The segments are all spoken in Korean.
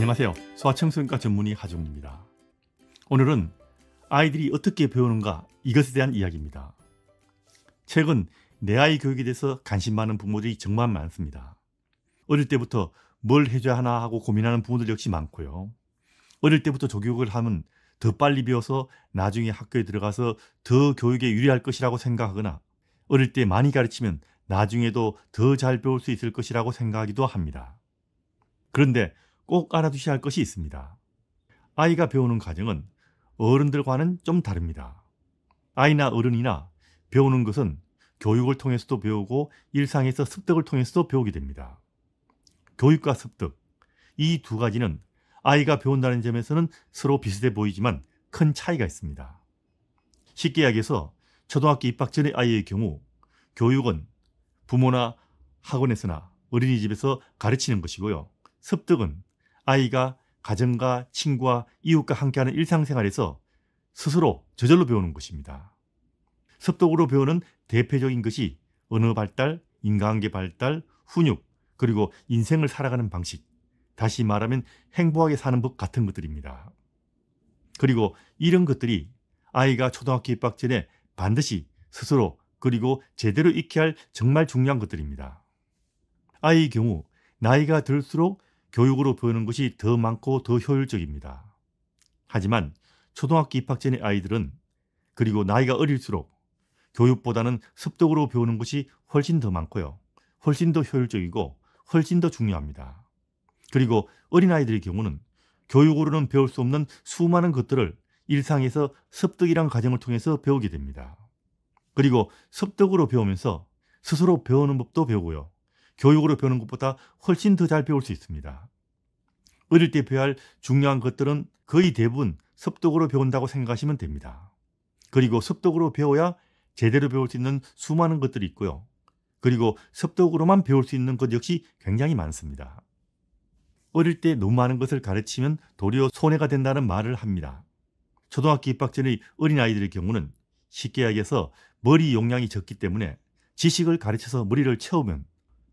안녕하세요. 소아청소년과 전문의 하종입니다. 오늘은 아이들이 어떻게 배우는가 이것에 대한 이야기입니다. 최근 내 아이 교육에 대해서 관심 많은 부모들이 정말 많습니다. 어릴 때부터 뭘 해줘야 하나 하고 고민하는 부모들 역시 많고요. 어릴 때부터 조교육을 하면 더 빨리 배워서 나중에 학교에 들어가서 더 교육에 유리할 것이라고 생각하거나 어릴 때 많이 가르치면 나중에도 더 잘 배울 수 있을 것이라고 생각하기도 합니다. 그런데 꼭 알아두셔야 할 것이 있습니다. 아이가 배우는 과정은 어른들과는 좀 다릅니다. 아이나 어른이나 배우는 것은 교육을 통해서도 배우고 일상에서 습득을 통해서도 배우게 됩니다. 교육과 습득, 이 두 가지는 아이가 배운다는 점에서는 서로 비슷해 보이지만 큰 차이가 있습니다. 쉽게 이야기해서 초등학교 입학 전의 아이의 경우 교육은 부모나 학원에서나 어린이집에서 가르치는 것이고요. 습득은 아이가 가정과 친구와 이웃과 함께하는 일상생활에서 스스로 저절로 배우는 것입니다. 습득으로 배우는 대표적인 것이 언어 발달, 인간관계 발달, 훈육, 그리고 인생을 살아가는 방식, 다시 말하면 행복하게 사는 법 같은 것들입니다. 그리고 이런 것들이 아이가 초등학교 입학 전에 반드시 스스로 그리고 제대로 익혀야 할 정말 중요한 것들입니다. 아이의 경우 나이가 들수록 교육으로 배우는 것이 더 많고 더 효율적입니다. 하지만 초등학교 입학 전의 아이들은 그리고 나이가 어릴수록 교육보다는 습득으로 배우는 것이 훨씬 더 많고요. 훨씬 더 효율적이고 훨씬 더 중요합니다. 그리고 어린아이들의 경우는 교육으로는 배울 수 없는 수많은 것들을 일상에서 습득이란 과정을 통해서 배우게 됩니다. 그리고 습득으로 배우면서 스스로 배우는 법도 배우고요. 교육으로 배우는 것보다 훨씬 더 잘 배울 수 있습니다. 어릴 때 배워야 할 중요한 것들은 거의 대부분 습득으로 배운다고 생각하시면 됩니다. 그리고 습득으로 배워야 제대로 배울 수 있는 수많은 것들이 있고요. 그리고 습득으로만 배울 수 있는 것 역시 굉장히 많습니다. 어릴 때 너무 많은 것을 가르치면 도리어 손해가 된다는 말을 합니다. 초등학교 입학 전의 어린아이들의 경우는 쉽게 이야기해서 머리 용량이 적기 때문에 지식을 가르쳐서 머리를 채우면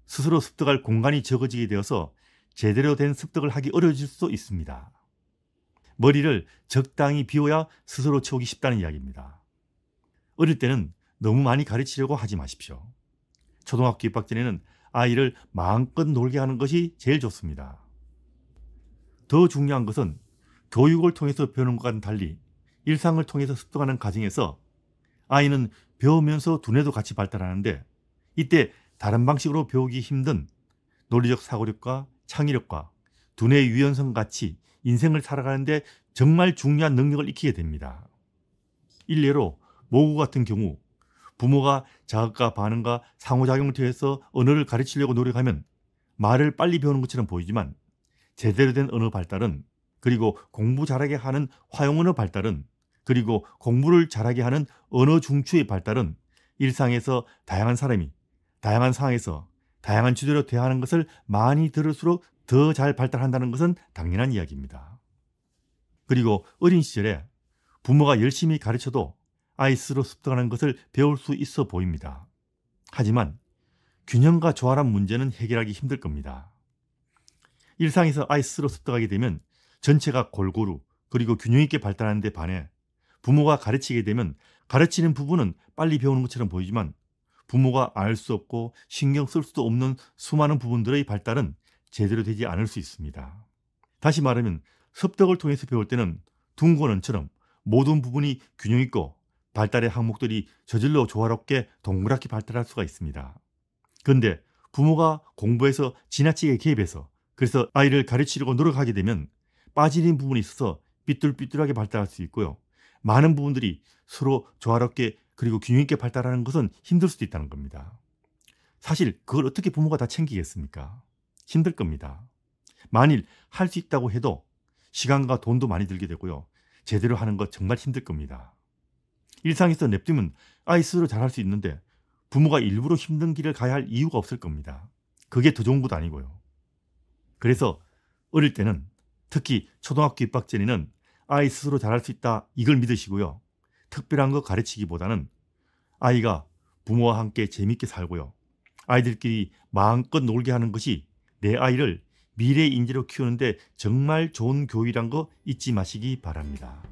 스스로 습득할 공간이 적어지게 되어서 제대로 된 습득을 하기 어려워질 수도 있습니다. 머리를 적당히 비워야 스스로 채우기 쉽다는 이야기입니다. 어릴 때는 너무 많이 가르치려고 하지 마십시오. 초등학교 입학 전에는 아이를 마음껏 놀게 하는 것이 제일 좋습니다. 더 중요한 것은 교육을 통해서 배우는 것과는 달리 일상을 통해서 습득하는 과정에서 아이는 배우면서 두뇌도 같이 발달하는데 이때 다른 방식으로 배우기 힘든 논리적 사고력과 창의력과 두뇌의 유연성 같이 인생을 살아가는데 정말 중요한 능력을 익히게 됩니다. 일례로 모국 같은 경우 부모가 자극과 반응과 상호작용을 통해서 언어를 가르치려고 노력하면 말을 빨리 배우는 것처럼 보이지만 제대로 된 언어 발달은 그리고 공부 잘하게 하는 화용 언어 발달은 그리고 공부를 잘하게 하는 언어 중추의 발달은 일상에서 다양한 사람이 다양한 상황에서 다양한 주제로 대하는 것을 많이 들을수록 더 잘 발달한다는 것은 당연한 이야기입니다. 그리고 어린 시절에 부모가 열심히 가르쳐도 아이 스스로 습득하는 것을 배울 수 있어 보입니다. 하지만 균형과 조화란 문제는 해결하기 힘들 겁니다. 일상에서 아이 스스로 습득하게 되면 전체가 골고루 그리고 균형 있게 발달하는 데 반해 부모가 가르치게 되면 가르치는 부분은 빨리 배우는 것처럼 보이지만 부모가 알 수 없고 신경 쓸 수도 없는 수많은 부분들의 발달은 제대로 되지 않을 수 있습니다. 다시 말하면 습득을 통해서 배울 때는 둥근원처럼 모든 부분이 균형 있고 발달의 항목들이 저절로 조화롭게 동그랗게 발달할 수가 있습니다. 그런데 부모가 공부에서 지나치게 개입해서 그래서 아이를 가르치려고 노력하게 되면 빠지는 부분이 있어서 삐뚤삐뚤하게 발달할 수 있고요. 많은 부분들이 서로 조화롭게 그리고 균형 있게 발달하는 것은 힘들 수도 있다는 겁니다. 사실 그걸 어떻게 부모가 다 챙기겠습니까? 힘들 겁니다. 만일 할 수 있다고 해도 시간과 돈도 많이 들게 되고요. 제대로 하는 것 정말 힘들 겁니다. 일상에서 냅두면 아이 스스로 잘할 수 있는데 부모가 일부러 힘든 길을 가야 할 이유가 없을 겁니다. 그게 더 좋은 것도 아니고요. 그래서 어릴 때는 특히 초등학교 입학 전에는 아이 스스로 잘할 수 있다 이걸 믿으시고요. 특별한 거 가르치기보다는 아이가 부모와 함께 재밌게 살고요. 아이들끼리 마음껏 놀게 하는 것이 내 아이를 미래 인재로 키우는데 정말 좋은 교육이란 거 잊지 마시기 바랍니다.